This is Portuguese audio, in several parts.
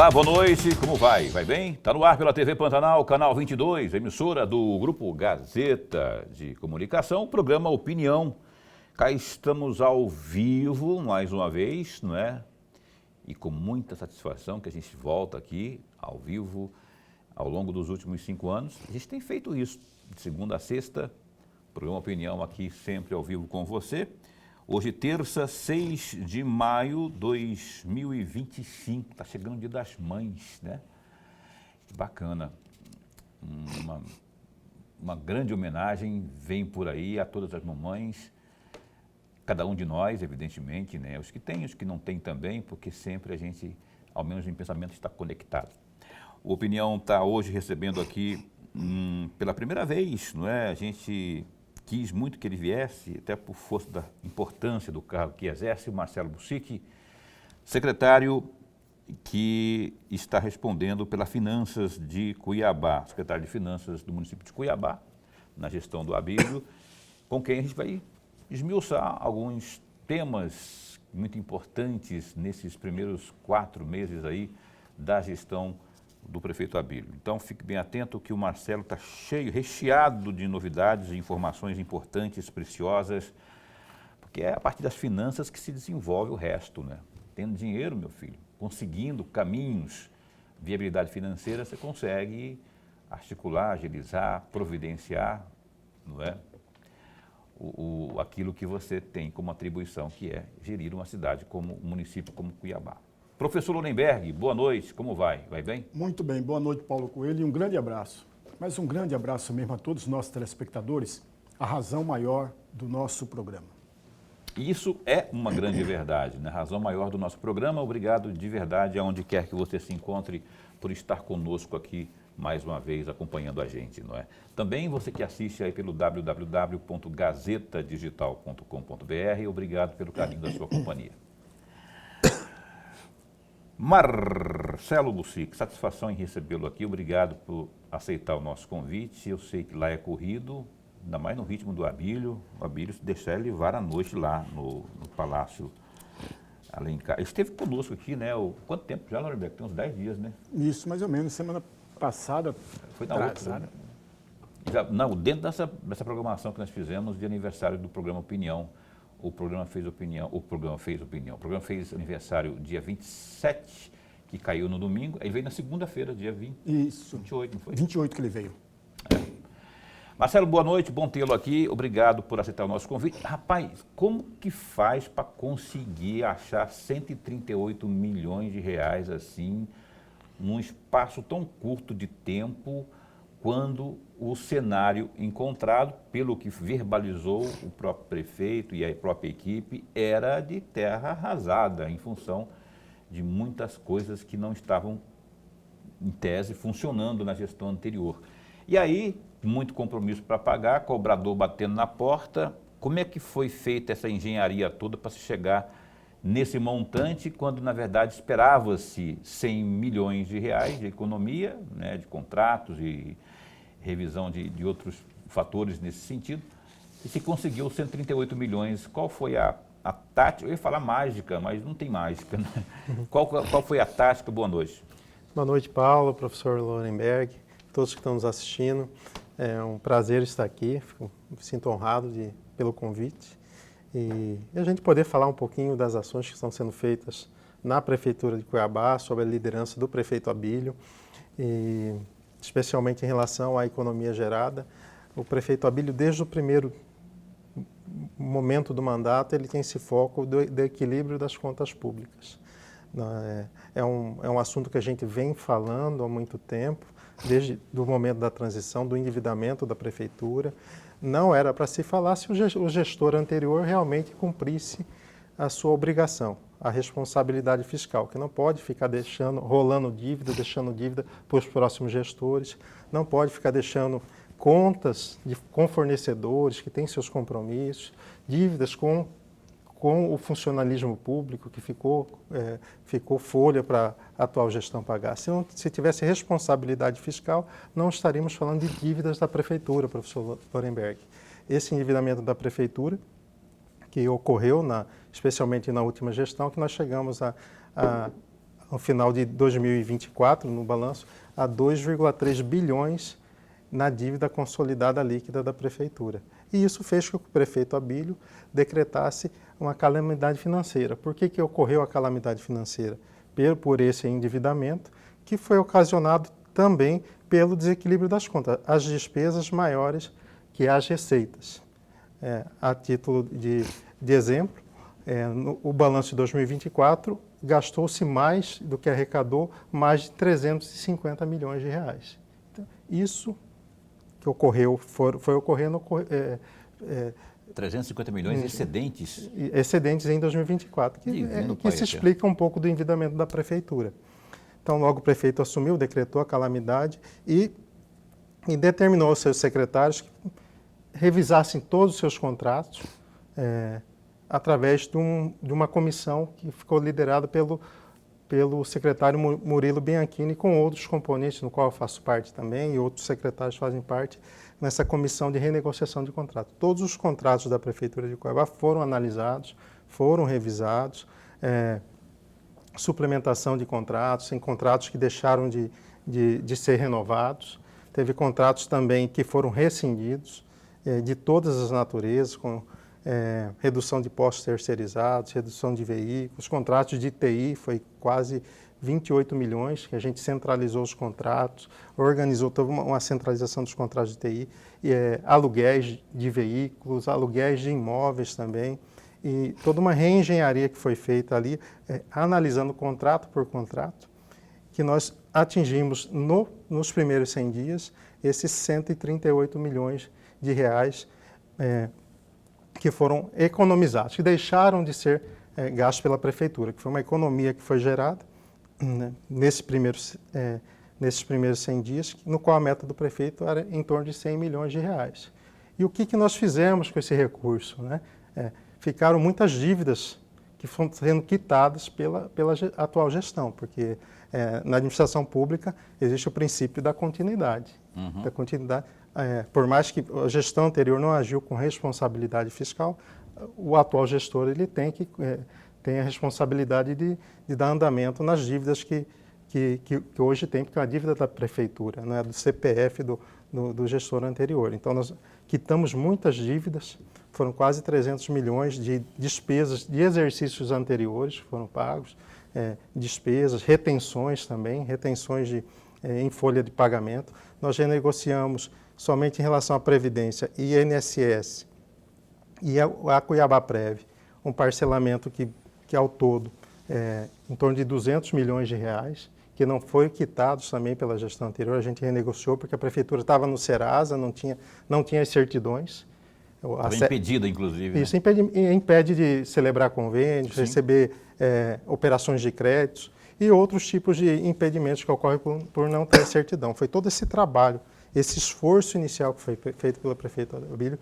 Olá, boa noite, como vai? Vai bem? Está no ar pela TV Pantanal, canal 22, emissora do Grupo Gazeta de Comunicação, programa Opinião. Cá estamos ao vivo, mais uma vez, não é? E com muita satisfação que a gente volta aqui, ao vivo, ao longo dos últimos 5 anos. A gente tem feito isso, de segunda a sexta, programa Opinião aqui sempre ao vivo com você. Hoje, terça, 6 de maio de 2025, está chegando o Dia das Mães, né? Que bacana. Uma grande homenagem vem por aí a todas as mamães, cada um de nós, evidentemente, né? Os que têm, os que não têm também, porque sempre a gente, ao menos em pensamento, está conectado. O Opinião está hoje recebendo aqui, pela primeira vez, não é? A gente quis muito que ele viesse, até por força da importância do cargo que exerce, o Marcelo Bussic, secretário que está respondendo pela Finanças de Cuiabá, secretário de Finanças do município de Cuiabá, na gestão do Abílio, com quem a gente vai esmiuçar alguns temas muito importantes nesses primeiros 4 meses aí da gestão do prefeito Abílio. Então, fique bem atento que o Marcelo está recheado de novidades e informações importantes, preciosas, porque é a partir das finanças que se desenvolve o resto, né? Tendo dinheiro, meu filho, conseguindo caminhos, viabilidade financeira, você consegue articular, agilizar, providenciar, não é? Aquilo que você tem como atribuição, que é gerir uma cidade como um município como Cuiabá. Professor Lorenberg, boa noite, como vai? Vai bem? Muito bem, boa noite, Paulo Coelho, e um grande abraço. Mas um grande abraço mesmo a todos os nossos telespectadores, a razão maior do nosso programa. Isso é uma grande verdade, né? A razão maior do nosso programa. Obrigado de verdade, aonde quer que você se encontre, por estar conosco aqui mais uma vez, acompanhando a gente, não é? Também você que assiste aí pelo www.gazetadigital.com.br, obrigado pelo carinho da sua companhia. Marcelo Bussic, satisfação em recebê-lo aqui, obrigado por aceitar o nosso convite. Eu sei que lá é corrido, ainda mais no ritmo do Abílio. O Abílio, se deixar ele levar a noite lá no Palácio Alencar. Ele esteve conosco aqui, né? Quanto tempo já, Lorenberg? Tem uns 10 dias, né? Isso, mais ou menos, semana passada. Foi na outra, né? Não, dentro dessa programação que nós fizemos de aniversário do programa Opinião. O programa fez aniversário dia 27, que caiu no domingo. Ele veio na segunda-feira, dia 28, não foi? 28 que ele veio. É. Marcelo, boa noite, bom tê-lo aqui. Obrigado por aceitar o nosso convite. Rapaz, como que faz para conseguir achar 138 milhões de reais assim, num espaço tão curto de tempo, quando o cenário encontrado, pelo que verbalizou o próprio prefeito e a própria equipe, era de terra arrasada, em função de muitas coisas que não estavam, em tese, funcionando na gestão anterior. E aí, muito compromisso para pagar, cobrador batendo na porta. Como é que foi feita essa engenharia toda para se chegar nesse montante, quando, na verdade, esperava-se 100 milhões de reais de economia, né, de contratos e revisão de outros fatores nesse sentido, e se conseguiu 138 milhões. Qual foi a tática? Eu ia falar mágica, mas não tem mágica, né? Qual foi a tática? Boa noite. Boa noite, Paulo, professor Lorenberg, todos que estão nos assistindo. É um prazer estar aqui, me sinto honrado pelo convite. E a gente poder falar um pouquinho das ações que estão sendo feitas na Prefeitura de Cuiabá, sob a liderança do prefeito Abílio, e especialmente em relação à economia gerada. O prefeito Abílio, desde o primeiro momento do mandato, ele tem esse foco do equilíbrio das contas públicas. É um assunto que a gente vem falando há muito tempo, desde o momento da transição, do endividamento da prefeitura. Não era para se falar se o gestor anterior realmente cumprisse a sua obrigação, a responsabilidade fiscal, que não pode ficar rolando dívida, deixando dívida para os próximos gestores, não pode ficar deixando contas com fornecedores que têm seus compromissos, dívidas com o funcionalismo público, que ficou folha para a atual gestão pagar. Se tivesse responsabilidade fiscal, não estaríamos falando de dívidas da prefeitura, professor Lorenberg. Esse endividamento da prefeitura, que ocorreu, especialmente na última gestão, que nós chegamos no final de 2024, no balanço, a 2,3 bilhões na dívida consolidada líquida da Prefeitura. E isso fez com que o prefeito Abílio decretasse uma calamidade financeira. Por que ocorreu a calamidade financeira? Por esse endividamento, que foi ocasionado também pelo desequilíbrio das contas, as despesas maiores que as receitas. A título de exemplo, o balanço de 2024 gastou-se mais do que arrecadou, mais de 350 milhões de reais. Então, isso que ocorreu, foi ocorrendo... 350 milhões excedentes? Excedentes em 2024, que se explica um pouco do endividamento da Prefeitura. Então, logo o prefeito assumiu, decretou a calamidade e determinou aos seus secretários que revisassem todos os seus contratos através de uma comissão que ficou liderada pelo secretário Murilo Bianchini, com outros componentes, no qual eu faço parte também, e outros secretários fazem parte, nessa comissão de renegociação de contratos. Todos os contratos da Prefeitura de Cuiabá foram analisados, foram revisados, suplementação de contratos, tem contratos que deixaram de ser renovados, teve contratos também que foram rescindidos, de todas as naturezas, com redução de postos terceirizados, redução de veículos, contratos de TI, foi quase 28 milhões, que a gente centralizou os contratos, organizou toda uma centralização dos contratos de TI, aluguéis de veículos, aluguéis de imóveis também, e toda uma reengenharia que foi feita ali, analisando contrato por contrato, que nós atingimos nos primeiros 100 dias esses 138 milhões de reais que foram economizados, que deixaram de ser gastos pela Prefeitura, que foi uma economia que foi gerada nesses primeiros 100 dias, no qual a meta do prefeito era em torno de 100 milhões de reais. E o que nós fizemos com esse recurso? Ficaram muitas dívidas que foram sendo quitadas pela atual gestão, porque na administração pública existe o princípio da continuidade. Da continuidade. Por mais que a gestão anterior não agiu com responsabilidade fiscal, o atual gestor ele tem a responsabilidade de dar andamento nas dívidas que hoje tem, porque é a dívida da Prefeitura, não é do CPF do gestor anterior. Então, nós quitamos muitas dívidas, foram quase 300 milhões de despesas de exercícios anteriores que foram pagos, despesas, retenções também, retenções em folha de pagamento. Nós renegociamos somente em relação à Previdência e INSS e a Cuiabá-Prev, um parcelamento que ao todo em torno de 200 milhões de reais, que não foi quitados também pela gestão anterior, a gente renegociou porque a Prefeitura estava no Serasa, não tinha as certidões. Estava impedida, inclusive. Isso impede de celebrar convênios, receber operações de créditos e outros tipos de impedimentos que ocorrem por não ter certidão. Foi todo esse trabalho, esse esforço inicial que foi feito pelo prefeito Abílio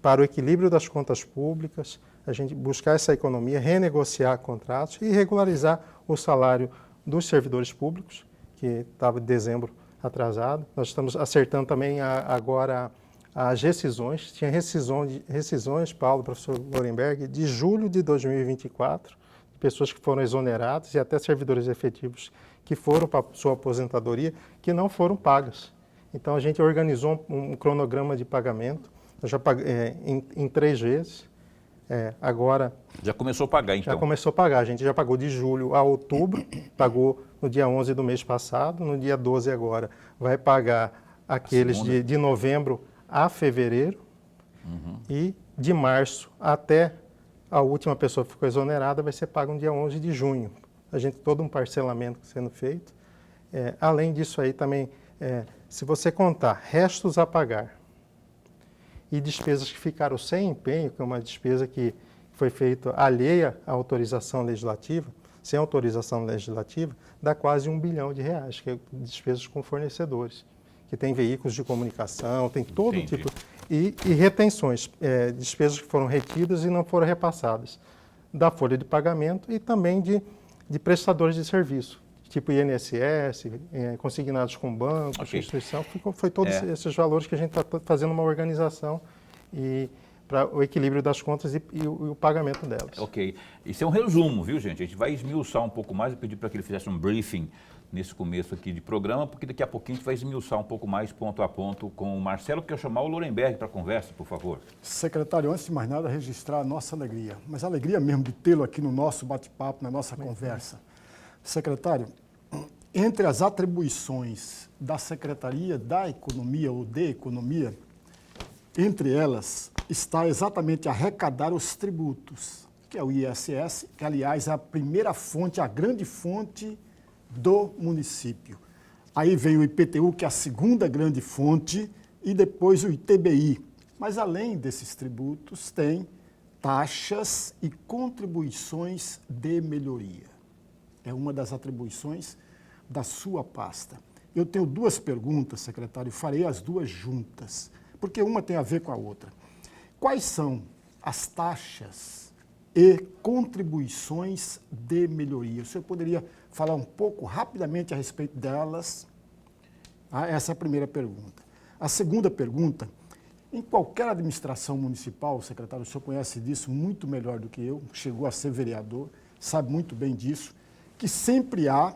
para o equilíbrio das contas públicas, a gente buscar essa economia, renegociar contratos e regularizar o salário dos servidores públicos, que estava em dezembro atrasado. Nós estamos acertando também agora as rescisões. Tinha rescisões, Paulo, professor Lorenberg, de julho de 2024, pessoas que foram exoneradas e até servidores efetivos que foram para sua aposentadoria, que não foram pagas. Então, a gente organizou um cronograma de pagamento, já em 3 vezes. Agora... Já começou a pagar, então? Já começou a pagar. A gente já pagou de julho a outubro, pagou no dia 11 do mês passado, no dia 12 agora. Vai pagar aqueles de novembro a fevereiro e de março até a última pessoa que ficou exonerada vai ser paga no dia 11 de junho. A gente todo um parcelamento sendo feito. Além disso aí também, se você contar restos a pagar e despesas que ficaram sem empenho, que é uma despesa que foi feita alheia à autorização legislativa, sem autorização legislativa, dá quase R$1 bilhão, que é despesas com fornecedores, que tem veículos de comunicação, tem todo tipo... E retenções, despesas que foram retidas e não foram repassadas, da folha de pagamento e também de prestadores de serviço, tipo INSS, consignados com bancos, instituição, foi todos esses valores que a gente está fazendo uma organização e para o equilíbrio das contas e o pagamento delas. Ok. Isso é um resumo, viu, gente? A gente vai esmiuçar um pouco mais. Eu pedi para que ele fizesse um briefing nesse começo aqui de programa, porque daqui a pouquinho a gente vai esmiuçar um pouco mais ponto a ponto com o Marcelo, que eu chamar o Lorenberg para a conversa, por favor. Secretário, antes de mais nada, registrar a nossa alegria, mas a alegria mesmo de tê-lo aqui no nosso bate-papo, na nossa conversa. Secretário, entre as atribuições da Secretaria da Economia ou de Economia, entre elas está exatamente arrecadar os tributos, que é o ISS, que aliás é a primeira fonte, a grande fonte do município. Aí vem o IPTU, que é a segunda grande fonte, e depois o ITBI. Mas além desses tributos, tem taxas e contribuições de melhoria. É uma das atribuições da sua pasta. Eu tenho duas perguntas, secretário, farei as duas juntas, porque uma tem a ver com a outra. Quais são as taxas e contribuições de melhoria? O senhor poderia falar um pouco rapidamente a respeito delas? Essa é a primeira pergunta. A segunda pergunta, em qualquer administração municipal, secretário, o senhor conhece disso muito melhor do que eu, chegou a ser vereador, sabe muito bem disso, que sempre há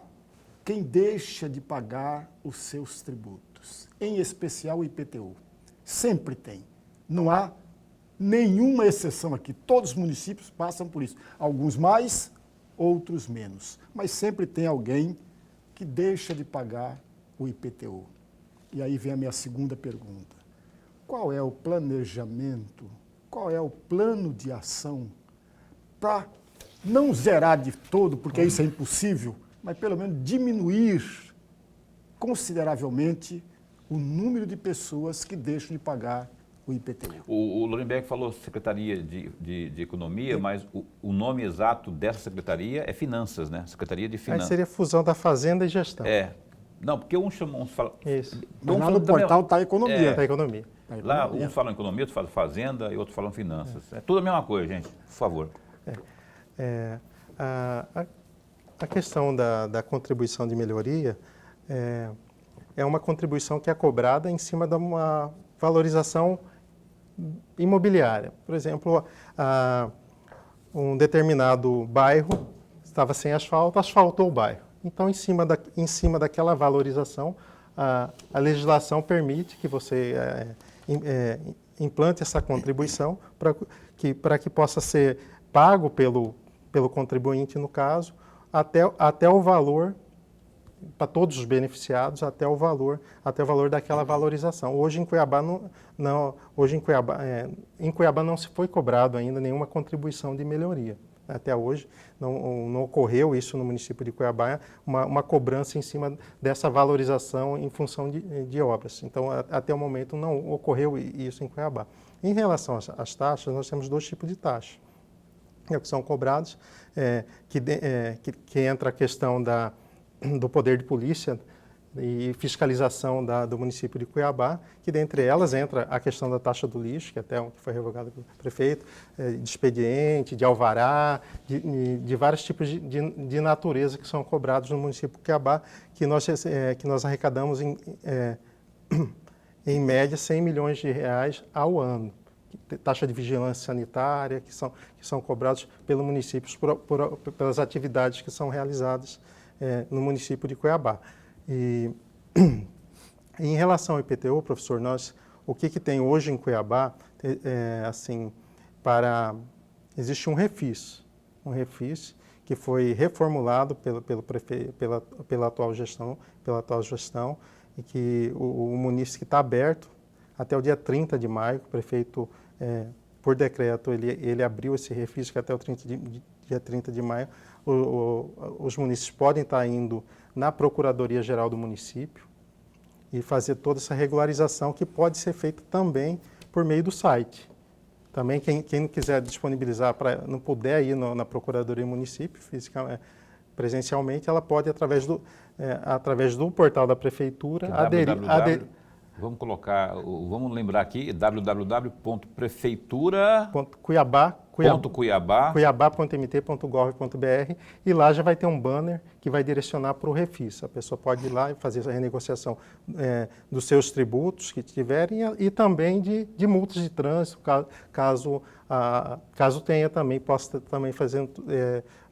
quem deixa de pagar os seus tributos, em especial o IPTU. Sempre tem. Não há nenhuma exceção aqui. Todos os municípios passam por isso. Alguns mais, outros menos. Mas sempre tem alguém que deixa de pagar o IPTU. E aí vem a minha segunda pergunta. Qual é o planejamento, qual é o plano de ação para não zerar de todo, porque isso é impossível, mas pelo menos diminuir consideravelmente o número de pessoas que deixam de pagar o IPTU. O Lorenberg falou Secretaria de Economia, mas o nome exato dessa secretaria é Finanças, né? Secretaria de Finanças. Aí seria a fusão da Fazenda e Gestão. É. Não, porque uns chamam, uns falam... Isso. Mas lá no portal está a economia. Da economia. Lá uns falam economia, outros falam fazenda e outros falam finanças. É tudo a mesma coisa, gente, por favor. A questão da contribuição de melhoria é uma contribuição que é cobrada em cima de uma valorização imobiliária. Por exemplo, um determinado bairro estava sem asfalto, asfaltou o bairro. Então, em cima daquela valorização, a legislação permite que você implante essa contribuição para que possa ser pago pelo contribuinte, no caso, até o valor, para todos os beneficiados, até o valor daquela valorização. Hoje em Cuiabá em Cuiabá não se foi cobrado ainda nenhuma contribuição de melhoria. Até hoje não ocorreu isso no município de Cuiabá, uma cobrança em cima dessa valorização em função de obras. Então, até o momento não ocorreu isso em Cuiabá. Em relação às taxas, nós temos dois tipos de taxas que são cobrados, que entra a questão do poder de polícia e fiscalização do município de Cuiabá, que dentre elas entra a questão da taxa do lixo, que até que foi revogada pelo prefeito, de expediente, de alvará, de vários tipos de natureza que são cobrados no município de Cuiabá, que nós arrecadamos em média 100 milhões de reais ao ano. Taxa de vigilância sanitária, que são cobrados pelo município pelas atividades que são realizadas no município de Cuiabá. E em relação ao IPTU, professor, o que tem hoje em Cuiabá, existe um refis que foi reformulado pelo prefeito, pela atual gestão, e que o município está aberto até o dia 30 de maio, o prefeito, por decreto, ele abriu esse refis que até o dia 30 de maio, os munícipes podem estar indo na Procuradoria-Geral do município e fazer toda essa regularização, que pode ser feita também por meio do site. Também quem não quiser disponibilizar, não puder ir na Procuradoria do município presencialmente, ela pode, através do portal da Prefeitura, Vamos colocar, vamos lembrar aqui, www.prefeitura. Cuiabá.mt.gov.br, e lá já vai ter um banner que vai direcionar para o Refis. A pessoa pode ir lá e fazer a renegociação dos seus tributos que tiverem e também de multas de trânsito, caso tenha também, possa também fazer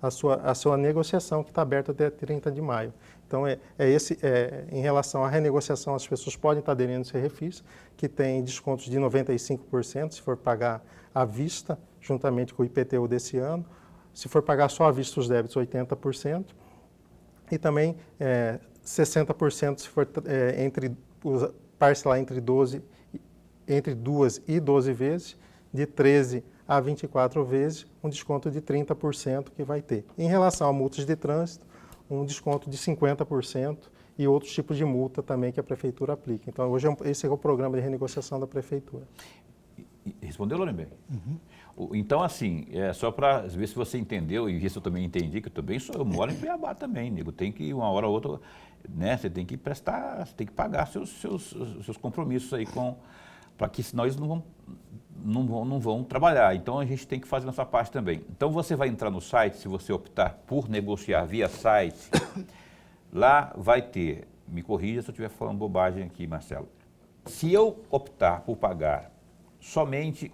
a sua negociação, que está aberta até 30 de maio. Então, em relação à renegociação, as pessoas podem estar aderindo a esse Refis, que tem descontos de 95% se for pagar à vista, juntamente com o IPTU desse ano. Se for pagar só à vista os débitos, 80%. E também 60% se for parcelar entre 2 e 12 vezes, de 13 a 24 vezes, um desconto de 30% que vai ter. Em relação a multas de trânsito, um desconto de 50% e outros tipos de multa também que a Prefeitura aplica. Então, hoje esse é o programa de renegociação da Prefeitura. Respondeu, Lorenberg? Uhum. Então, assim, só para ver se você entendeu, e ver se eu também entendi, que eu moro em Cuiabá também, nego. Tem que, uma hora ou outra, né, você tem que prestar, você tem que pagar seus compromissos aí para que senão eles não vão trabalhar. Então, a gente tem que fazer nossa parte também. Então, você vai entrar no site, se você optar por negociar via site, lá vai ter, me corrija se eu estiver falando bobagem aqui, Marcelo. Se eu optar por pagar somente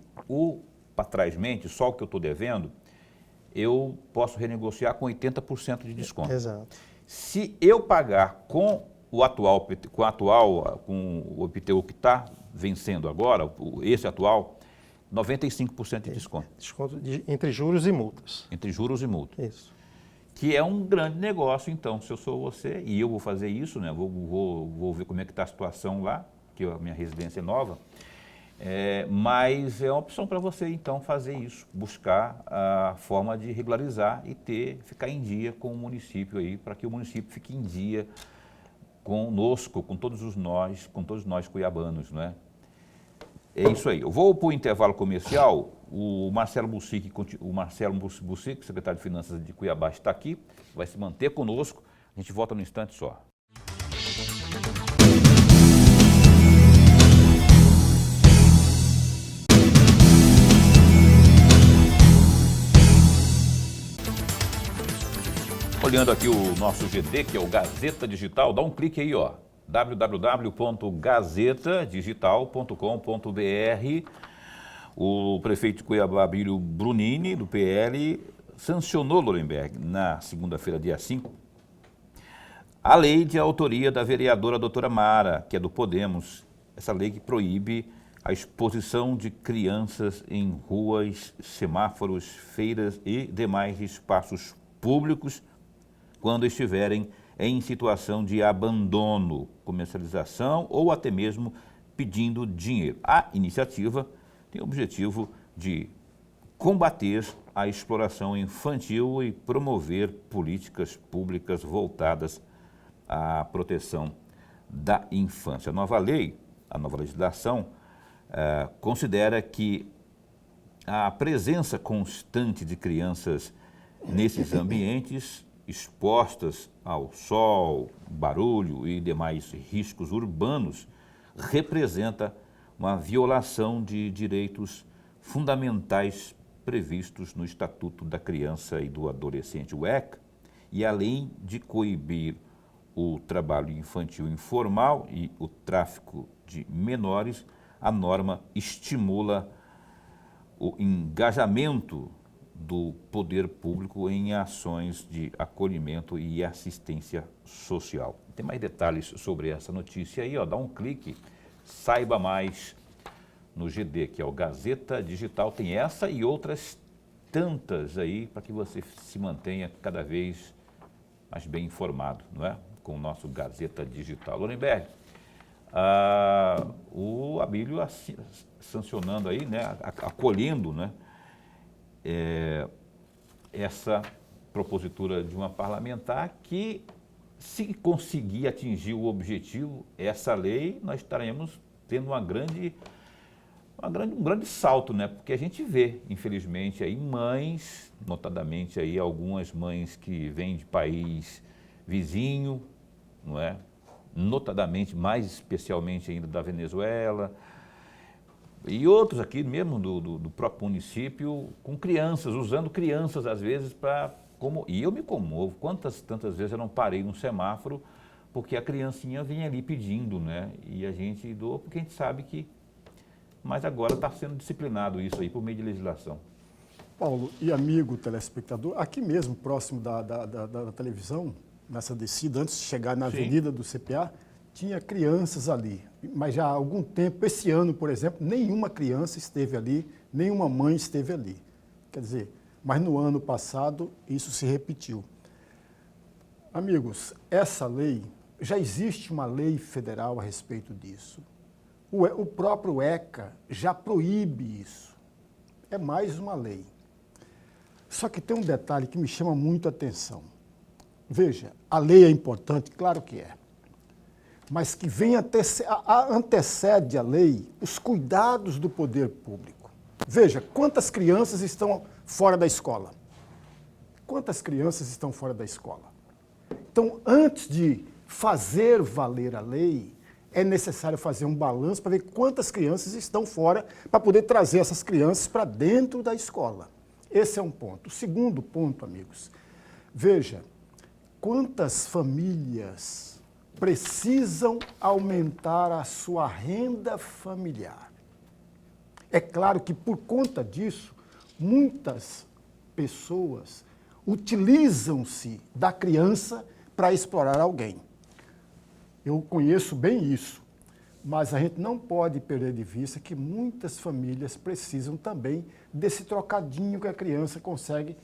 para trás-mente, só o que eu estou devendo, eu posso renegociar com 80% de desconto. Exato. Se eu pagar com o IPTU que está vencendo agora, esse atual, 95% de desconto. Desconto entre juros e multas. Entre juros e multas. Isso. Que é um grande negócio, então, se eu sou você, e eu vou fazer isso, né? Vou ver como é que está a situação lá, que a minha residência é nova. Mas é uma opção para você, então, fazer isso, buscar a forma de regularizar e ficar em dia com o município aí, para que o município fique em dia conosco, com todos nós cuiabanos, não é? É isso aí. Eu vou para o intervalo comercial. O Marcelo Bussic, secretário de Finanças de Cuiabá, está aqui, vai se manter conosco. A gente volta no instante só. Olhando aqui o nosso GD, que é o Gazeta Digital, dá um clique aí, ó, www.gazetadigital.com.br. O prefeito de Cuiabá, Abílio Brunini, do PL, sancionou, Lorenberg, na segunda-feira, dia 5, a lei de autoria da vereadora doutora Mara, que é do Podemos, essa lei que proíbe a exposição de crianças em ruas, semáforos, feiras e demais espaços públicos, quando estiverem em situação de abandono, comercialização ou até mesmo pedindo dinheiro. A iniciativa tem o objetivo de combater a exploração infantil e promover políticas públicas voltadas à proteção da infância. A nova lei, a nova legislação, considera que a presença constante de crianças nesses ambientes expostas ao sol, barulho e demais riscos urbanos representa uma violação de direitos fundamentais previstos no Estatuto da Criança e do Adolescente, o ECA, e além de coibir o trabalho infantil informal e o tráfico de menores, a norma estimula o engajamento do poder público em ações de acolhimento e assistência social. Tem mais detalhes sobre essa notícia aí, ó, dá um clique, saiba mais no GD, que é o Gazeta Digital. Tem essa e outras tantas aí para que você se mantenha cada vez mais bem informado, não é? Com o nosso Gazeta Digital. Lorenberg, o Abílio sancionando aí, né, acolhendo, né, essa propositura de uma parlamentar que, se conseguir atingir o objetivo, essa lei, nós estaremos tendo um grande salto, né? Porque a gente vê, infelizmente, aí mães, notadamente aí algumas mães que vêm de país vizinho, não é? notadamente, mais especialmente ainda da Venezuela, e outros aqui mesmo do próprio município, com crianças, usando crianças às vezes para... E eu me comovo, tantas vezes eu não parei num semáforo, porque a criancinha vinha ali pedindo, né? E a gente doa, porque a gente sabe que... Mas agora está sendo disciplinado isso aí por meio de legislação. Paulo e amigo telespectador, aqui mesmo, próximo da televisão, nessa descida, antes de chegar na avenida do CPA, tinha crianças ali. Mas já há algum tempo, esse ano, por exemplo, nenhuma criança esteve ali, nenhuma mãe esteve ali. Quer dizer, mas no ano passado isso se repetiu. Amigos, essa lei, já existe uma lei federal a respeito disso. O próprio ECA já proíbe isso. É mais uma lei. Só que tem um detalhe que me chama muito a atenção. Veja, a lei é importante, claro que é. Mas que vem antecede a lei os cuidados do poder público. Veja, quantas crianças estão fora da escola? Quantas crianças estão fora da escola? Então, antes de fazer valer a lei, é necessário fazer um balanço para ver quantas crianças estão fora, para poder trazer essas crianças para dentro da escola. Esse é um ponto. O segundo ponto, amigos, veja, quantas famílias precisam aumentar a sua renda familiar. É claro que, por conta disso, muitas pessoas utilizam-se da criança para explorar alguém. Eu conheço bem isso, mas a gente não pode perder de vista que muitas famílias precisam também desse trocadinho que a criança consegue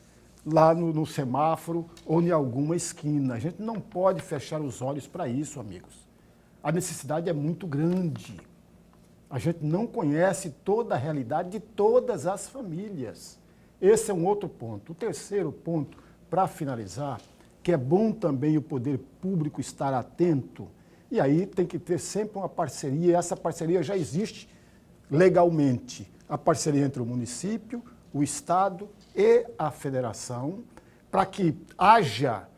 lá no semáforo ou em alguma esquina. A gente não pode fechar os olhos para isso, amigos. A necessidade é muito grande. A gente não conhece toda a realidade de todas as famílias. Esse é um outro ponto. O terceiro ponto, para finalizar, que é bom também o poder público estar atento, e aí tem que ter sempre uma parceria, e essa parceria já existe legalmente. A parceria entre o município, o Estado e a federação, para que haja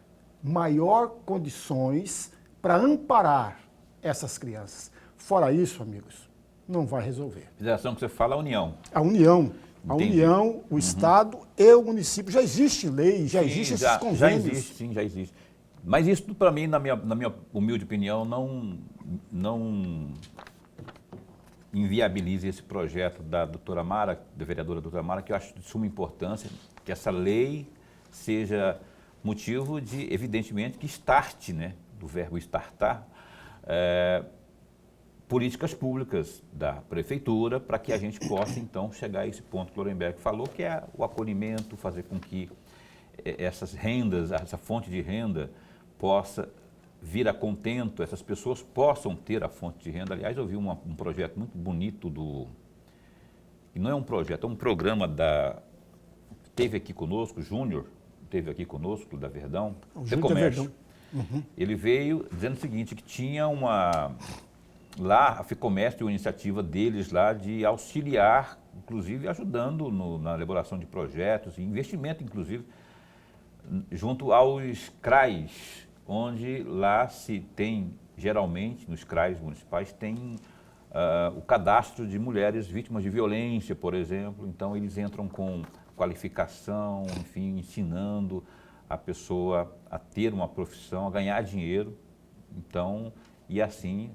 maior condições para amparar essas crianças. Fora isso, amigos, não vai resolver. Federação que você fala, a União. A União. A Entendi. União, o Estado e o município. Já existe lei, já existem esses convênios. Já existe, sim, já existe. Mas isso, para mim, na minha humilde opinião, não inviabiliza esse projeto da doutora Mara, da vereadora doutora Mara, que eu acho de suma importância, que essa lei seja motivo de, evidentemente, que starte, né, do verbo startar, políticas públicas da prefeitura para que a gente possa, então, chegar a esse ponto que o Lorenberg falou, que é o acolhimento, fazer com que essas rendas, essa fonte de renda possa vir a contento, essas pessoas possam ter a fonte de renda. Aliás, eu vi um projeto muito bonito e não é um projeto, é um programa teve aqui conosco, Júnior, teve aqui conosco, da Verdão, o Comércio. Verdão. Uhum. Ele veio dizendo o seguinte, que tinha lá a Ficomércio, a iniciativa deles lá de auxiliar, inclusive ajudando na elaboração de projetos e investimento, inclusive, junto aos CRAs, onde lá se tem, geralmente, nos CRAs municipais, tem o cadastro de mulheres vítimas de violência, por exemplo. Então, eles entram com qualificação, enfim, ensinando a pessoa a ter uma profissão, a ganhar dinheiro, então, e assim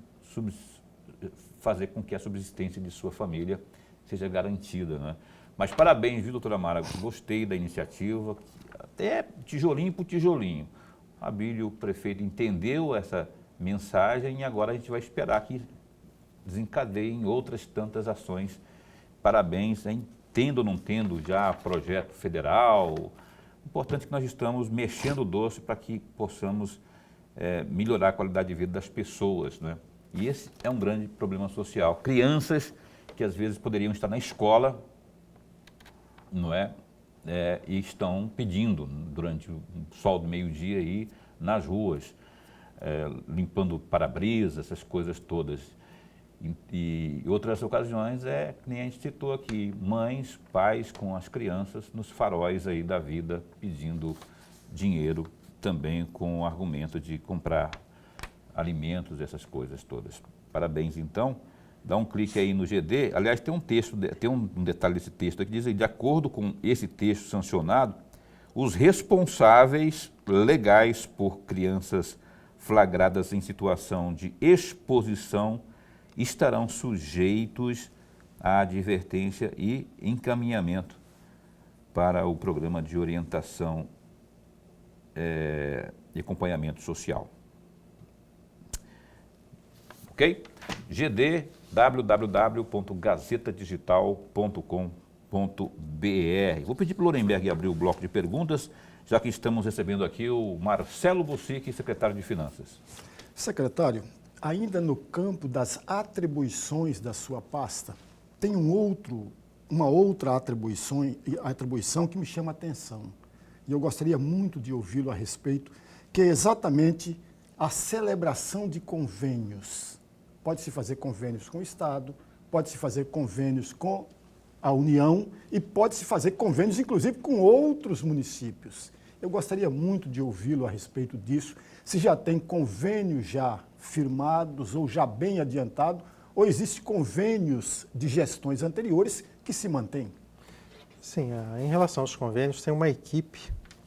fazer com que a subsistência de sua família seja garantida, né? Mas parabéns, viu, doutora Mara? Gostei da iniciativa, até tijolinho por tijolinho. Abílio, o prefeito, entendeu essa mensagem e agora a gente vai esperar que desencadeiem outras tantas ações. Parabéns, hein? Tendo ou não tendo já projeto federal, importante que nós estamos mexendo o doce para que possamos melhorar a qualidade de vida das pessoas, né? E esse é um grande problema social. Crianças que às vezes poderiam estar na escola, não é? E estão pedindo durante o sol do meio-dia aí nas ruas, limpando para-brisa, essas coisas todas. E outras ocasiões que nem a gente citou aqui, mães, pais com as crianças nos faróis aí da vida pedindo dinheiro também com o argumento de comprar alimentos, essas coisas todas. Parabéns, então. Dá um clique aí no GD. Aliás, tem um texto, tem um detalhe desse texto aqui, diz aí, de acordo com esse texto sancionado, os responsáveis legais por crianças flagradas em situação de exposição estarão sujeitos à advertência e encaminhamento para o programa de orientação e acompanhamento social. Ok? GD, www.gazetadigital.com.br. Vou pedir para o Lorenberg abrir o bloco de perguntas, já que estamos recebendo aqui o Marcelo Bussic, secretário de Finanças. Secretário, ainda no campo das atribuições da sua pasta, tem uma outra atribuição que me chama a atenção. E eu gostaria muito de ouvi-lo a respeito, que é exatamente a celebração de convênios. Pode-se fazer convênios com o Estado, pode-se fazer convênios com a União e pode-se fazer convênios, inclusive, com outros municípios. Eu gostaria muito de ouvi-lo a respeito disso, se já tem convênios já firmados ou já bem adiantado, ou existem convênios de gestões anteriores que se mantêm? Sim, em relação aos convênios, tem uma equipe,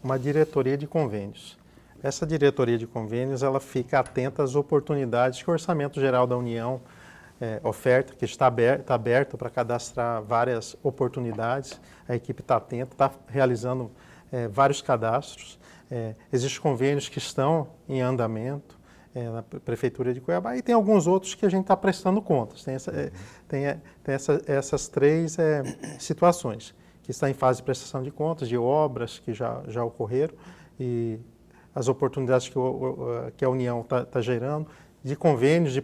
uma diretoria de convênios. Essa diretoria de convênios, ela fica atenta às oportunidades que o Orçamento Geral da União oferta, que está aberto para cadastrar várias oportunidades. A equipe está atenta, está realizando vários cadastros. Existem convênios que estão em andamento na Prefeitura de Cuiabá e tem alguns outros que a gente está prestando contas. Tem essas três situações, que está em fase de prestação de contas, de obras que já ocorreram e as oportunidades que a União está gerando, de convênios, de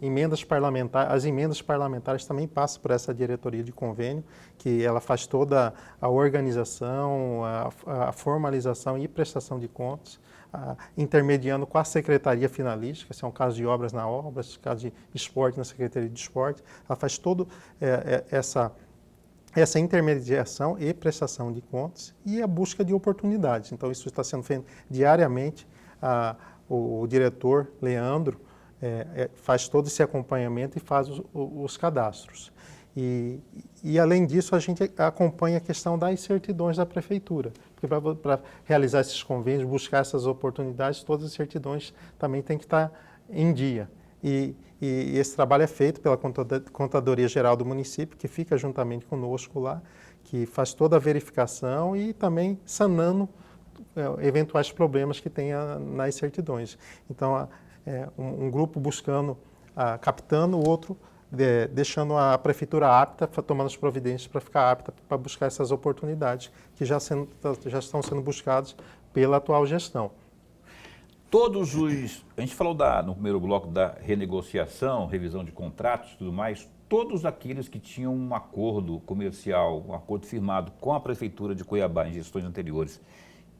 emendas parlamentares. As emendas parlamentares também passam por essa diretoria de convênio, que ela faz toda a organização, a formalização e prestação de contas, intermediando com a Secretaria Finalística, se é um caso de obras na obra, se é um caso de esporte na Secretaria de Esporte. Ela faz toda essa intermediação e prestação de contas e a busca de oportunidades. Então, isso está sendo feito diariamente. O diretor, Leandro, faz todo esse acompanhamento e faz os cadastros. E, além disso, a gente acompanha a questão das certidões da Prefeitura. Porque para realizar esses convênios, buscar essas oportunidades, todas as certidões também têm que estar em dia. E esse trabalho é feito pela Contadoria Geral do município, que fica juntamente conosco lá, que faz toda a verificação e também sanando eventuais problemas que tenha nas certidões. Então, um grupo buscando, captando, o outro deixando a Prefeitura apta, tomando as providências para ficar apta para buscar essas oportunidades que já estão sendo buscadas pela atual gestão. A gente falou no primeiro bloco da renegociação, revisão de contratos e tudo mais, todos aqueles que tinham um acordo comercial, um acordo firmado com a Prefeitura de Cuiabá em gestões anteriores,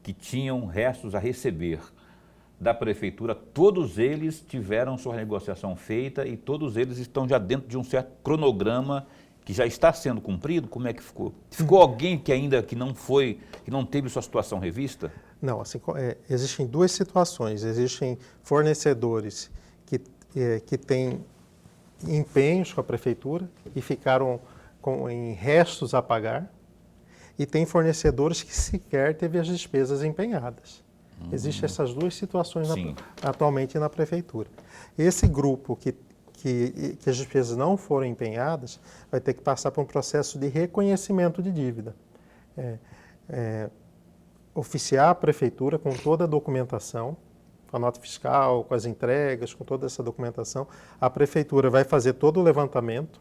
que tinham restos a receber da Prefeitura, todos eles tiveram sua renegociação feita e todos eles estão já dentro de um certo cronograma que já está sendo cumprido? Como é que ficou? Ficou alguém que ainda que não teve sua situação revista? Não, assim, existem duas situações. Existem fornecedores que têm empenhos com a Prefeitura e ficaram em restos a pagar, e tem fornecedores que sequer teve as despesas empenhadas. Existem essas duas situações atualmente na Prefeitura. Esse grupo que as despesas não foram empenhadas vai ter que passar por um processo de reconhecimento de dívida. Oficiar a Prefeitura com toda a documentação, com a nota fiscal, com as entregas, com toda essa documentação. A Prefeitura vai fazer todo o levantamento,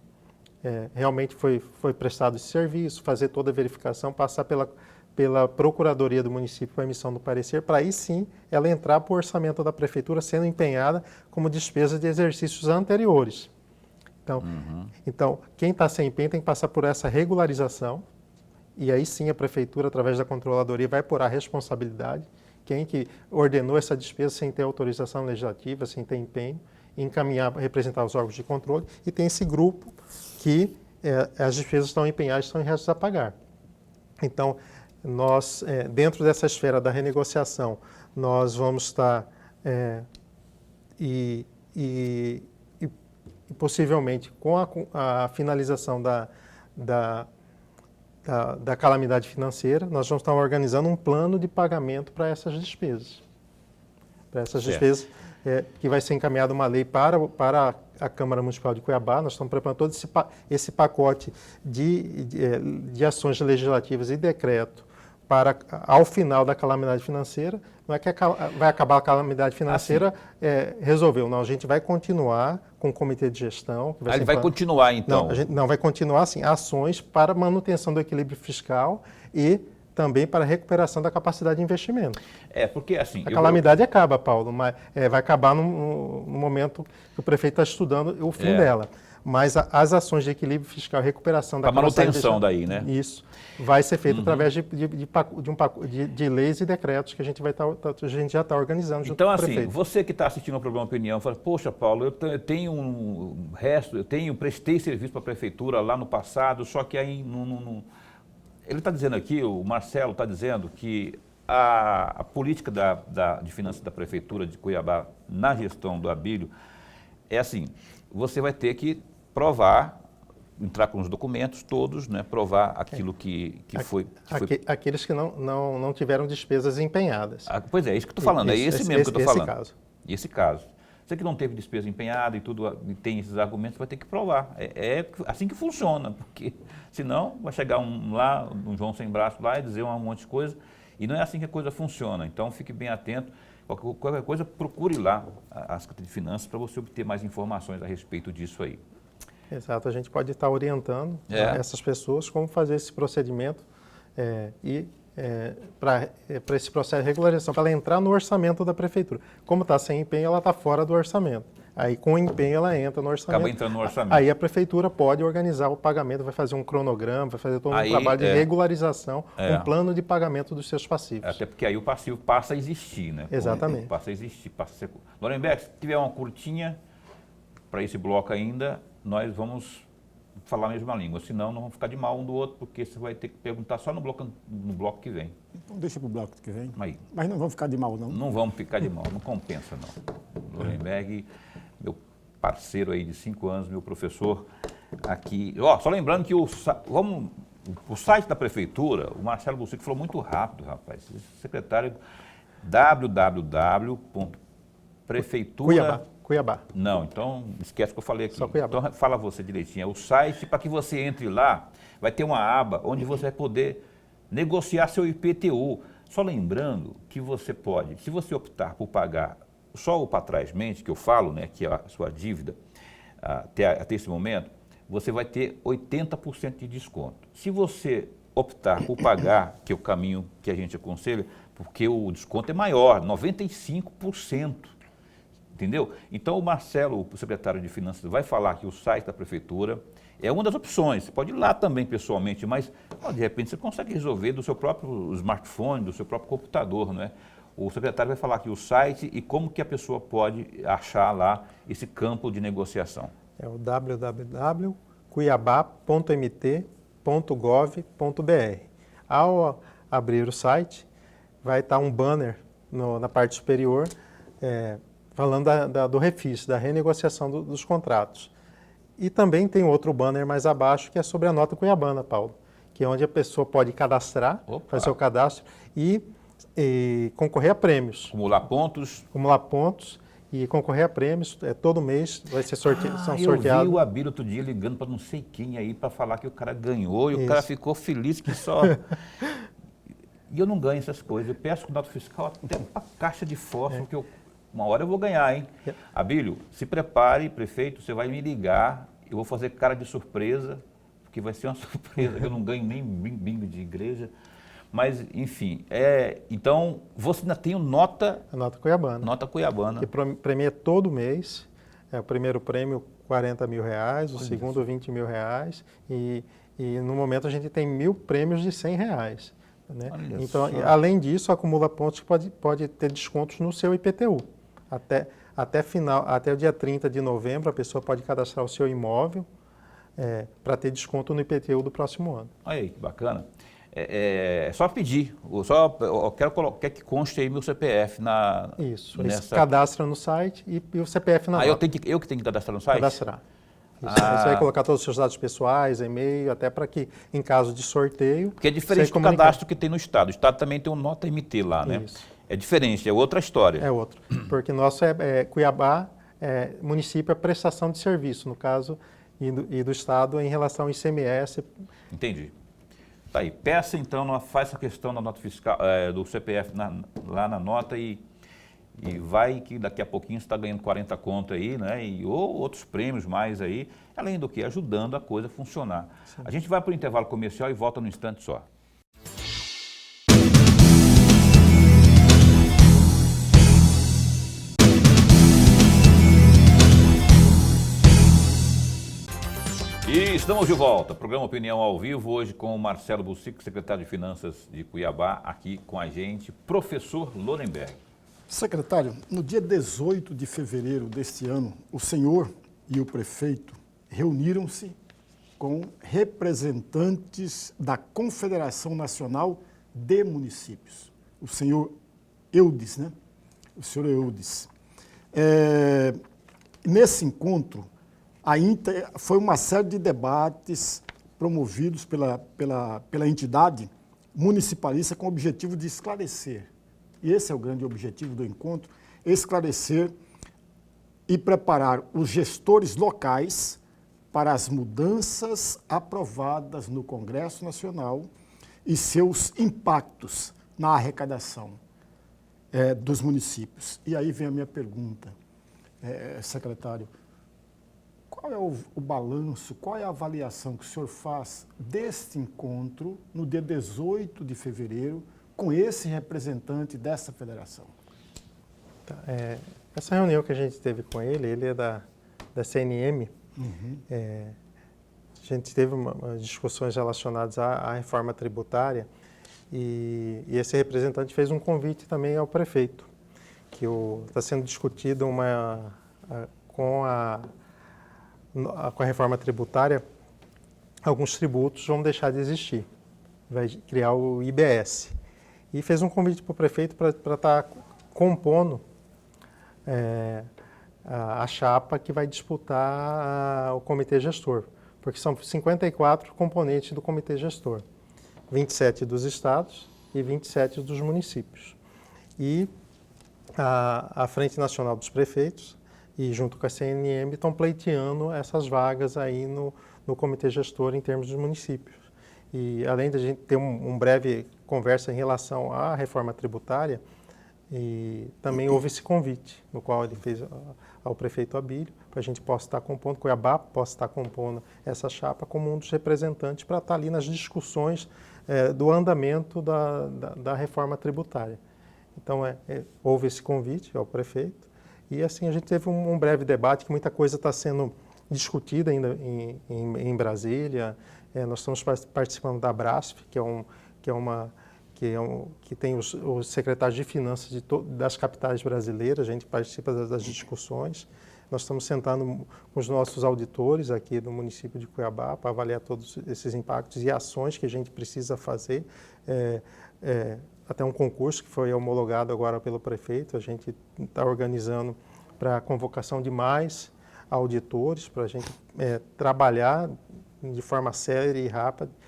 realmente foi prestado esse serviço, fazer toda a verificação, passar pela Procuradoria do município para a emissão do parecer, para aí sim ela entrar para o orçamento da Prefeitura sendo empenhada como despesa de exercícios anteriores. Então quem está sem empenho tem que passar por essa regularização, e aí sim a Prefeitura, através da Controladoria, vai apurar a responsabilidade, quem que ordenou essa despesa sem ter autorização legislativa, sem ter empenho, encaminhar, representar os órgãos de controle, e tem esse grupo que as despesas estão empenhadas, estão em restos a pagar. Então, nós, dentro dessa esfera da renegociação, nós vamos estar e possivelmente com a finalização da calamidade financeira, nós vamos estar organizando um plano de pagamento para essas despesas. Para essas despesas, que vai ser encaminhada uma lei para a Câmara Municipal de Cuiabá. Nós estamos preparando todo esse pacote de ações legislativas e decreto para, ao final da calamidade financeira, não é que vai acabar a calamidade financeira, resolveu. Não, a gente vai continuar com o comitê de gestão. Ele vai continuar, então? Não, vai continuar, sim, ações para manutenção do equilíbrio fiscal e também para a recuperação da capacidade de investimento. Porque assim... A calamidade acaba, Paulo, mas vai acabar no momento que o prefeito está estudando o fim dela. Mas as ações de equilíbrio fiscal e recuperação da capacidade de manutenção daí, né? Isso. Vai ser feito através de leis e decretos que a gente já está organizando junto com o prefeito. Então, assim, você que está assistindo ao programa Opinião, fala, poxa, Paulo, eu prestei serviço para a prefeitura lá no passado, só que aí não... Ele está dizendo aqui, o Marcelo está dizendo que a política de finanças da Prefeitura de Cuiabá na gestão do Abílio é assim, você vai ter que provar, entrar com os documentos todos, né, provar aquilo que foi... Aqueles que não tiveram despesas empenhadas. Pois é, isso que eu estou falando, é esse mesmo que eu estou falando. Caso. Esse caso. Você que não teve despesa empenhada e tudo, e tem esses argumentos, vai ter que provar. É assim que funciona, porque senão vai chegar um João sem braço lá e dizer um monte de coisa, e não é assim que a coisa funciona. Então fique bem atento, qualquer coisa procure lá a Secretaria de Finanças para você obter mais informações a respeito disso aí. Exato, a gente pode estar orientando essas pessoas como fazer esse procedimento para esse processo de regularização, para ela entrar no orçamento da prefeitura. Como está sem empenho, ela está fora do orçamento. Aí, com empenho, ela entra no orçamento. Acaba entrando no orçamento. Aí a prefeitura pode organizar o pagamento, vai fazer um cronograma, vai fazer todo um trabalho de regularização, um plano de pagamento dos seus passivos. Até porque aí o passivo passa a existir, né? Exatamente. Passa a existir, passa a ser... Lorenberg, se tiver uma curtinha para esse bloco ainda, nós vamos falar a mesma língua, senão não vamos ficar de mal um do outro, porque você vai ter que perguntar só no bloco que vem. Então deixa para o bloco que vem. Aí. Mas não vamos ficar de mal, não? Não vamos ficar de mal, não compensa não. Lorenberg, meu parceiro aí de 5 anos, meu professor aqui. Só lembrando que o site da prefeitura, o Marcelo Bucic falou muito rápido, rapaz. Secretário, www.prefeitura... Cuiabá. Não, então esquece o que eu falei aqui. Só Cuiabá. Então fala você direitinho. O site, para que você entre lá, vai ter uma aba onde você vai poder negociar seu IPTU. Só lembrando que você pode, se você optar por pagar só o para trás mente, que eu falo, né, que é a sua dívida, até esse momento, você vai ter 80% de desconto. Se você optar por pagar, que é o caminho que a gente aconselha, porque o desconto é maior, 95%. Entendeu? Então o Marcelo, o secretário de Finanças, vai falar que o site da prefeitura é uma das opções. Você pode ir lá também pessoalmente, mas de repente você consegue resolver do seu próprio smartphone, do seu próprio computador, não é? O secretário vai falar aqui o site e como que a pessoa pode achar lá esse campo de negociação. É o www.cuiabá.mt.gov.br. Ao abrir o site, vai estar um banner na parte superior falando do refis, da renegociação dos contratos. E também tem outro banner mais abaixo que é sobre a nota cuiabana, Paulo, que é onde a pessoa pode cadastrar, fazer o cadastro e concorrer a prêmios. Acumular pontos. Acumular pontos e concorrer a prêmios. Todo mês vai ser são sorteados. Eu vi o Abílio outro dia ligando para não sei quem aí para falar que o cara ganhou e o cara ficou feliz que só... E eu não ganho essas coisas. Eu peço com nota fiscal até uma caixa de fósforo que uma hora eu vou ganhar, hein? Abílio, se prepare, prefeito, você vai me ligar, eu vou fazer cara de surpresa, porque vai ser uma surpresa, que eu não ganho nem bingo de igreja. Mas, enfim, então, você ainda tem a nota cuiabana. Nota cuiabana. Que premia todo mês. O primeiro prêmio, R$40 mil, o segundo, R$20 mil. E no momento a gente tem 1.000 prêmios de R$100. Né? Então, além disso, acumula pontos que pode ter descontos no seu IPTU. Até o dia 30 de novembro, a pessoa pode cadastrar o seu imóvel para ter desconto no IPTU do próximo ano. Olha aí, que bacana. É só pedir, eu quer que conste aí meu CPF Isso, aí nessa... se cadastra no site e o CPF na nota. eu que tenho que cadastrar no site? Cadastrar. Isso. Aí você vai colocar todos os seus dados pessoais, e-mail, até para que, em caso de sorteio... Porque é diferente do cadastro que tem no Estado. O Estado também tem um nota MT lá, né? Isso. É diferente, é outra história. É outro. Porque nosso Cuiabá, município é prestação de serviço, no caso, e do Estado em relação ao ICMS. Entendi. Tá aí. Peça, então, faz essa questão da nota fiscal, do CPF lá na nota e vai que daqui a pouquinho você está ganhando 40 conto aí, né? Ou outros prêmios mais aí, além do que ajudando a coisa a funcionar. Sim. A gente vai para o intervalo comercial e volta num instante só. E estamos de volta, programa Opinião ao Vivo, hoje com o Marcelo Bucic, secretário de Finanças de Cuiabá, aqui com a gente, professor Lorenberg. Secretário, no dia 18 de fevereiro deste ano, o senhor e o prefeito reuniram-se com representantes da Confederação Nacional de Municípios. O senhor Eudes, né? O senhor Eudes. Nesse encontro, foi uma série de debates promovidos pela entidade municipalista com o objetivo de esclarecer. E esse é o grande objetivo do encontro, esclarecer e preparar os gestores locais para as mudanças aprovadas no Congresso Nacional e seus impactos na arrecadação dos municípios. E aí vem a minha pergunta, secretário. Qual é o balanço, qual é a avaliação que o senhor faz deste encontro no dia 18 de fevereiro com esse representante dessa federação? Essa reunião que a gente teve com ele é da CNM. Uhum. A gente teve umas discussões relacionadas à reforma tributária e esse representante fez um convite também ao prefeito, que está sendo discutido com a reforma tributária, alguns tributos vão deixar de existir. Vai criar o IBS. E fez um convite para o prefeito para estar compondo a chapa que vai disputar o comitê gestor. Porque são 54 componentes do comitê gestor. 27 dos estados e 27 dos municípios. E a Frente Nacional dos Prefeitos e junto com a CNM estão pleiteando essas vagas aí no comitê gestor em termos dos municípios. E além de a gente ter um breve conversa em relação à reforma tributária, e também houve esse convite, no qual ele fez ao prefeito Abílio, para a gente possa estar compondo, Cuiabá possa estar compondo essa chapa como um dos representantes para estar ali nas discussões do andamento da reforma tributária. Então, houve esse convite ao prefeito, e assim a gente teve um breve debate, que muita coisa está sendo discutida ainda em Brasília. Nós estamos participando da Brasf, que tem os secretários de finanças das capitais brasileiras. A gente participa das discussões. Nós estamos sentando com os nossos auditores aqui do município de Cuiabá para avaliar todos esses impactos e ações que a gente precisa fazer. Até um concurso que foi homologado agora pelo prefeito, a gente está organizando para a convocação de mais auditores, para a gente trabalhar de forma séria e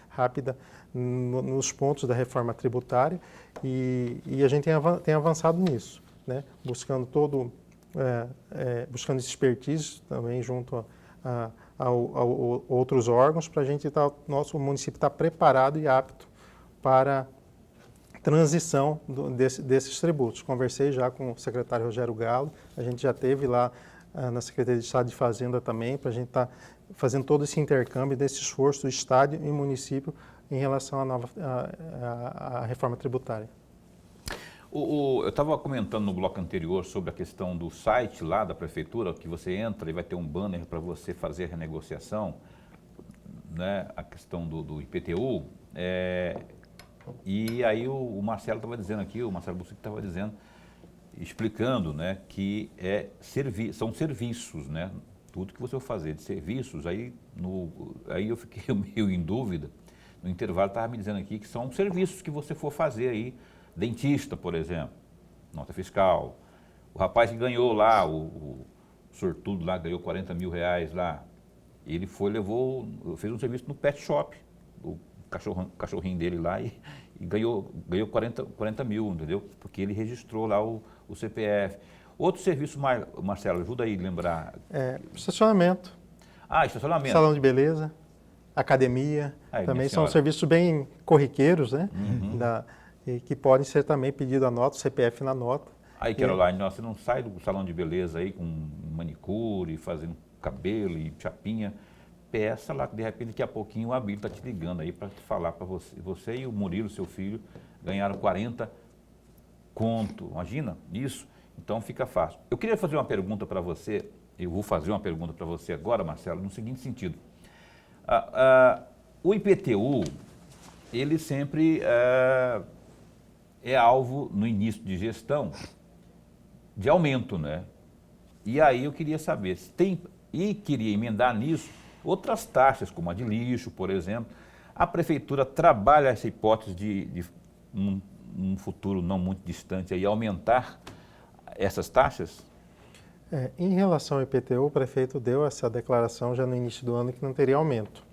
rápida nos pontos da reforma tributária, e a gente tem avançado nisso, né? Buscando buscando expertise também junto a outros órgãos, para a gente nosso município estar preparado e apto para transição desses tributos. Conversei já com o secretário Rogério Galo, a gente já teve lá na Secretaria de Estado de Fazenda também, para a gente estar fazendo todo esse intercâmbio, desse esforço do Estado e município em relação à reforma tributária. Eu estava comentando no bloco anterior sobre a questão do site lá da prefeitura, que você entra e vai ter um banner para você fazer a renegociação, né, a questão do IPTU. E aí o Marcelo estava dizendo aqui, o Marcelo Bucic estava dizendo, explicando, né, que são serviços, né, tudo que você vai fazer de serviços, aí eu fiquei meio em dúvida, no intervalo estava me dizendo aqui que são serviços que você for fazer aí, dentista, por exemplo, nota fiscal. O rapaz que ganhou lá, o sortudo lá, ganhou 40 mil reais lá, ele fez um serviço no pet shop, o cachorrinho dele lá e ganhou 40 mil, entendeu? Porque ele registrou lá o CPF. Outro serviço, Marcelo, ajuda aí a lembrar. Estacionamento. Estacionamento. Salão de beleza, academia, também são serviços bem corriqueiros, né? E que podem ser também pedido a nota, o CPF na nota. Aí, Caroline, você não sai do salão de beleza aí com manicure, fazendo cabelo e chapinha, peça lá que de repente daqui a pouquinho o Abílio está te ligando aí para falar para você. Você e o Murilo, seu filho, ganharam 40 conto. Imagina isso? Então fica fácil. Eu queria fazer uma pergunta para você, eu vou fazer uma pergunta para você agora, Marcelo, no seguinte sentido. O IPTU, ele sempre é alvo, no início de gestão, de aumento, né? E aí eu queria saber se tem, e queria emendar nisso, outras taxas, como a de lixo, por exemplo. A prefeitura trabalha essa hipótese de um futuro não muito distante aí, aumentar essas taxas? Em relação ao IPTU, o prefeito deu essa declaração já no início do ano que não teria aumento.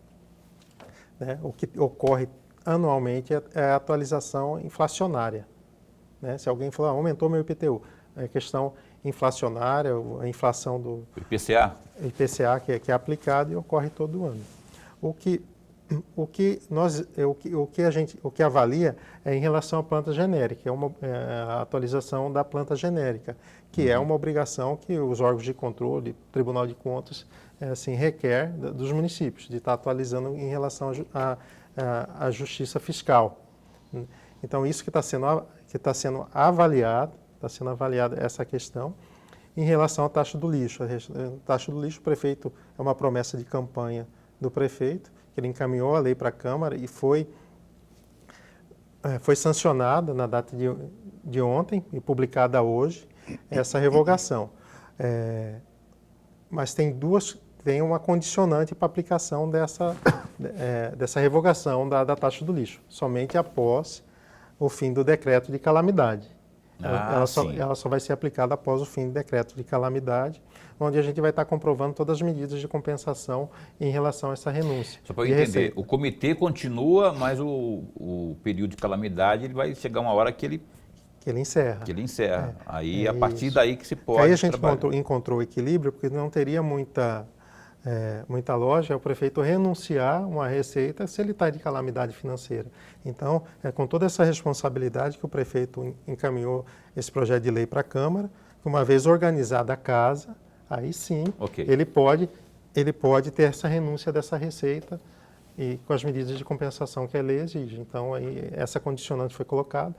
Né? O que ocorre anualmente é a atualização inflacionária. Né? Se alguém falar, aumentou meu IPTU, é questão inflacionária, a inflação do IPCA que é aplicado e ocorre todo ano. O que avalia é em relação à planta genérica, a atualização da planta genérica, que é uma obrigação que os órgãos de controle, Tribunal de Contas, requer dos municípios, de estar atualizando em relação à justiça fiscal. Então, isso que está sendo avaliado, essa questão. Em relação à taxa do lixo, o prefeito, é uma promessa de campanha do prefeito, que ele encaminhou a lei para a Câmara e foi sancionada na data de ontem e publicada hoje essa revogação. Mas tem uma condicionante para aplicação dessa revogação da taxa do lixo, somente após o fim do decreto de calamidade. Ela só vai ser aplicada após o fim do decreto de calamidade, onde a gente vai estar comprovando todas as medidas de compensação em relação a essa renúncia. Só para eu entender, o comitê continua, mas o período de calamidade ele vai chegar uma hora que ele encerra. Aí, a partir isso. daí que se pode Aí a gente trabalhar. encontrou o equilíbrio, porque não teria muita lógica o prefeito renunciar uma receita se ele está de calamidade financeira. Então, é com toda essa responsabilidade que o prefeito encaminhou esse projeto de lei para a Câmara, que uma vez organizada a casa, aí sim, ele pode ter essa renúncia dessa receita e com as medidas de compensação que a lei exige. Então, aí, essa condicionante foi colocada.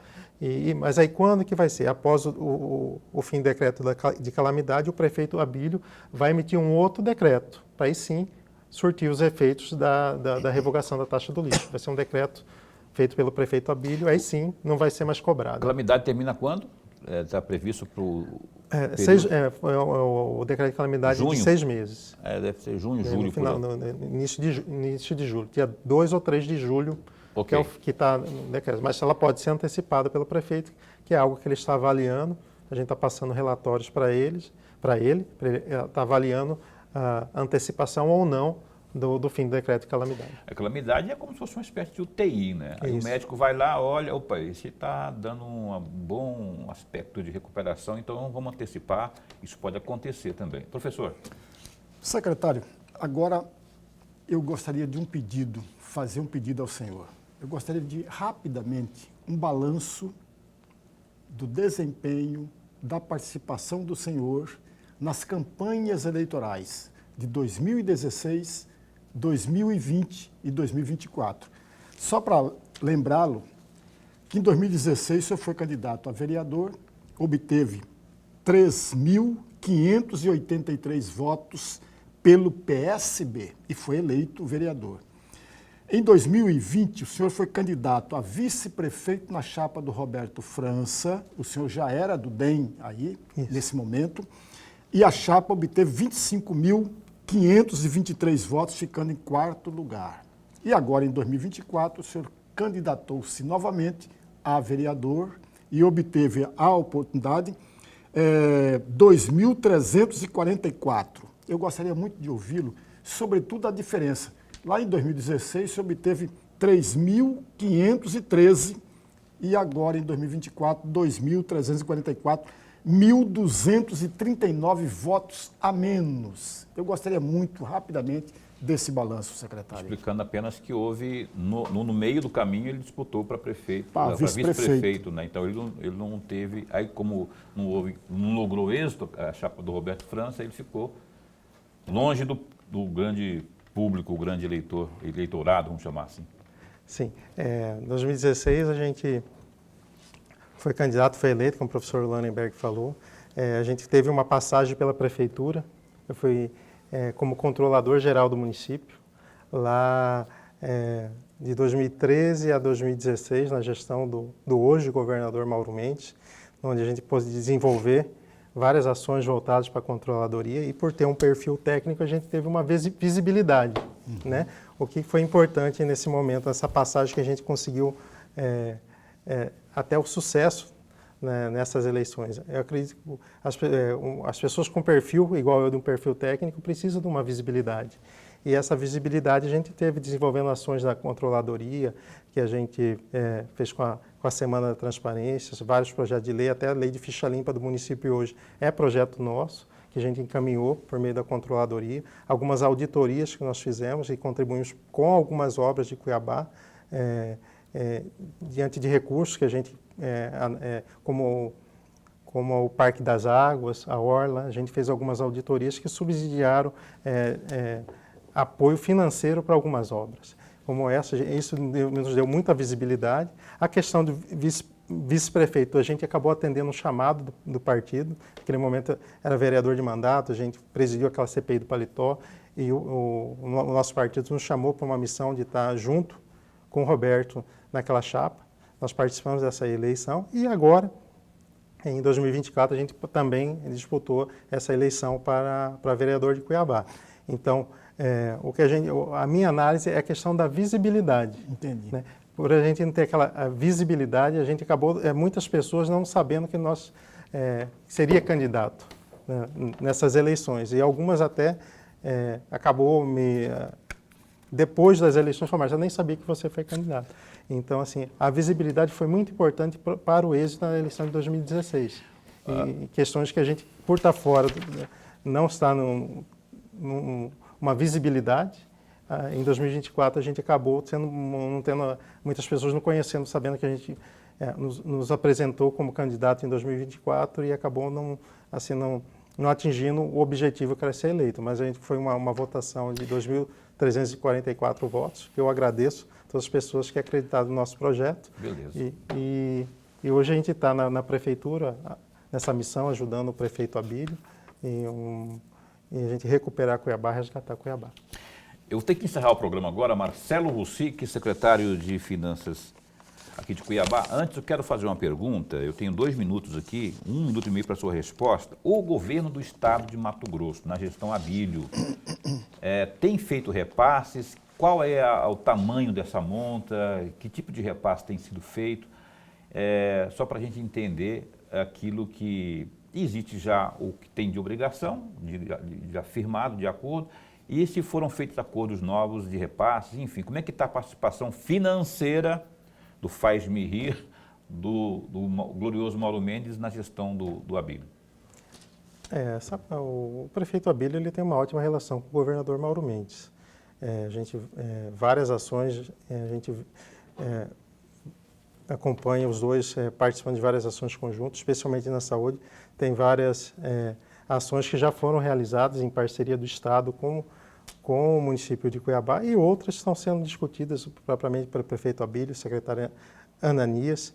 Mas aí quando que vai ser? Após o fim do decreto de calamidade, o prefeito Abílio vai emitir um outro decreto, para aí sim surtir os efeitos da revogação da taxa do lixo. Vai ser um decreto feito pelo prefeito Abílio, aí sim não vai ser mais cobrado. A calamidade termina quando? Está previsto para o... o decreto de calamidade de 6 meses. Deve ser junho, julho. No final, no início de julho, dia 2 ou 3 de julho, que está no decreto. Mas ela pode ser antecipada pelo prefeito, que é algo que ele está avaliando. A gente está passando relatórios para ele está avaliando a antecipação ou não do fim do decreto de calamidade. A calamidade é como se fosse uma espécie de UTI, né? Aí o médico vai lá, olha, opa, esse está dando um bom aspecto de recuperação, então vamos antecipar, isso pode acontecer também. Professor. Secretário, agora eu gostaria de fazer um pedido ao senhor. Eu gostaria de, rapidamente, um balanço do desempenho, da participação do senhor nas campanhas eleitorais de 2016, 2020 e 2024. Só para lembrá-lo que em 2016 o senhor foi candidato a vereador, obteve 3.583 votos pelo PSB e foi eleito vereador. Em 2020, o senhor foi candidato a vice-prefeito na chapa do Roberto França, o senhor já era do DEM aí, nesse momento, e a chapa obteve 25.523 votos, ficando em 4º lugar. E agora, em 2024, o senhor candidatou-se novamente a vereador e obteve a oportunidade 2.344. Eu gostaria muito de ouvi-lo, sobretudo a diferença. Lá em 2016, o senhor obteve 3.513 e agora, em 2024, 2.344, 1.239 votos a menos. Eu gostaria muito, rapidamente, desse balanço, secretário. Explicando apenas que houve, no meio do caminho, ele disputou para prefeito, para vice-prefeito, né? Então ele não teve, aí como não logrou êxito a chapa do Roberto França, ele ficou longe do grande público, o grande eleitorado, vamos chamar assim. Sim, em 2016 a gente foi candidato, foi eleito, como o professor Lohenberg falou. A gente teve uma passagem pela prefeitura, eu fui como controlador geral do município, lá de 2013 a 2016, na gestão do hoje governador Mauro Mendes, onde a gente pôde desenvolver várias ações voltadas para a controladoria e por ter um perfil técnico a gente teve uma visibilidade, né? O que foi importante nesse momento, essa passagem que a gente conseguiu até o sucesso, né, nessas eleições. Eu acredito que as pessoas com perfil, igual eu de um perfil técnico, precisam de uma visibilidade. E essa visibilidade a gente teve desenvolvendo ações da controladoria, que a gente fez com a Semana da Transparência, vários projetos de lei, até a lei de ficha limpa do município hoje é projeto nosso, que a gente encaminhou por meio da controladoria, algumas auditorias que nós fizemos e contribuímos com algumas obras de Cuiabá, diante de recursos que a gente, como o Parque das Águas, a Orla, a gente fez algumas auditorias que subsidiaram apoio financeiro para algumas obras. Como essa, isso nos deu muita visibilidade. A questão do vice-prefeito, a gente acabou atendendo um chamado do partido, naquele momento era vereador de mandato, a gente presidiu aquela CPI do Paletó, e o nosso partido nos chamou para uma missão de estar junto com o Roberto naquela chapa. Nós participamos dessa eleição e agora, em 2024, a gente também disputou essa eleição para vereador de Cuiabá. Então, a minha análise é a questão da visibilidade. Entendi. Né? Por a gente não ter aquela visibilidade, a gente acabou, muitas pessoas não sabendo que nós seria candidato, né, nessas eleições. E algumas até acabou depois das eleições formais, eu nem sabia que você foi candidato. Então, assim, a visibilidade foi muito importante para o êxito na eleição de 2016. E questões que a gente, por estar fora, não está numa visibilidade. Em 2024, a gente acabou não tendo muitas pessoas não conhecendo, sabendo que a gente nos apresentou como candidato em 2024 e acabou não atingindo o objetivo que era ser eleito. Mas a gente foi uma votação de 2.344 votos, que eu agradeço a todas as pessoas que acreditaram no nosso projeto. Beleza. E hoje a gente está na prefeitura, nessa missão, ajudando o prefeito Abílio e a gente recuperar Cuiabá, resgatar Cuiabá. Eu tenho que encerrar o programa agora. Marcelo Russic, secretário de Finanças aqui de Cuiabá. Antes, eu quero fazer uma pergunta. Eu tenho 2 minutos aqui, 1 minuto e meio para a sua resposta. O governo do estado de Mato Grosso, na gestão Abílio, tem feito repasses? Qual é o tamanho dessa monta? Que tipo de repasse tem sido feito? Só para a gente entender aquilo que existe já, o que tem de obrigação, de afirmado, de acordo, e se foram feitos acordos novos de repasses, enfim, como é que está a participação financeira do Faz-me Rir, do glorioso Mauro Mendes na gestão do Abílio? O prefeito Abílio ele tem uma ótima relação com o governador Mauro Mendes. Várias ações, a gente acompanha os dois participando de várias ações conjuntas, especialmente na saúde. Tem várias ações que já foram realizadas em parceria do Estado com o município de Cuiabá e outras estão sendo discutidas propriamente pelo prefeito Abílio, secretária Ananias,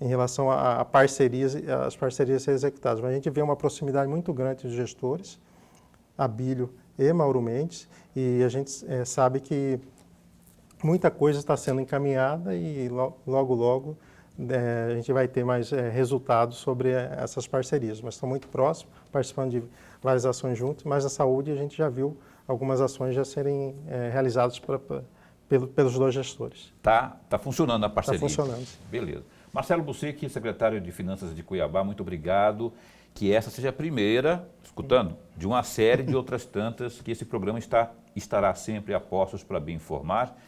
em relação a parcerias, as parcerias a ser executadas. Mas a gente vê uma proximidade muito grande dos gestores, Abílio e Mauro Mendes, e a gente sabe que muita coisa está sendo encaminhada e logo a gente vai ter mais resultados sobre essas parcerias. Mas estão muito próximos, participando de várias ações juntos, mas a saúde a gente já viu algumas ações já serem realizadas pelos dois gestores. Tá funcionando a parceria? Está funcionando. Beleza. Marcelo Bucek, secretário de Finanças de Cuiabá, muito obrigado. Que essa seja a primeira, escutando, de uma série de outras tantas que esse programa estará sempre a postos para bem informar.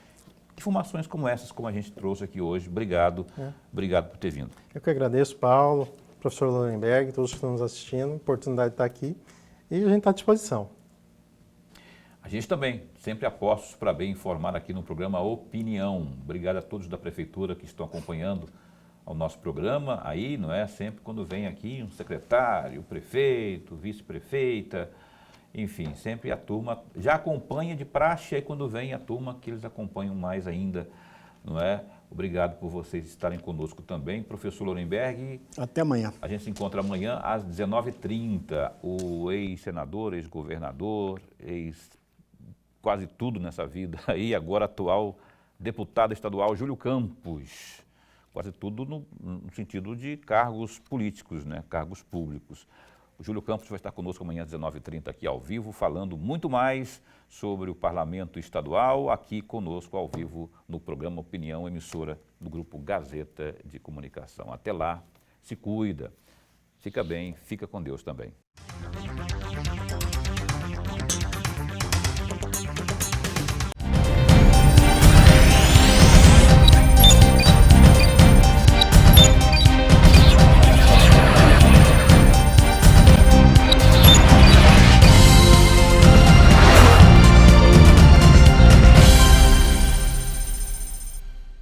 Informações como essas, como a gente trouxe aqui hoje. Obrigado, obrigado por ter vindo. Eu que agradeço, Paulo, professor Lorenberg, todos que estão nos assistindo, oportunidade de estar aqui e a gente está à disposição. A gente também, sempre a postos para bem informar aqui no programa Opinião. Obrigado a todos da Prefeitura que estão acompanhando o nosso programa. Aí, não é? Sempre quando vem aqui um secretário, prefeito, vice-prefeita, enfim, sempre a turma já acompanha de praxe, aí quando vem a turma que eles acompanham mais ainda, não é? Obrigado por vocês estarem conosco também. Professor Lorenberg. Até amanhã. A gente se encontra amanhã às 19h30. O ex-senador, ex-governador, quase tudo nessa vida aí, agora atual deputado estadual Júlio Campos. Quase tudo no sentido de cargos políticos, né? Cargos públicos. O Júlio Campos vai estar conosco amanhã às 19h30 aqui ao vivo, falando muito mais sobre o Parlamento Estadual, aqui conosco ao vivo no programa Opinião, emissora do Grupo Gazeta de Comunicação. Até lá, se cuida, fica bem, fica com Deus também.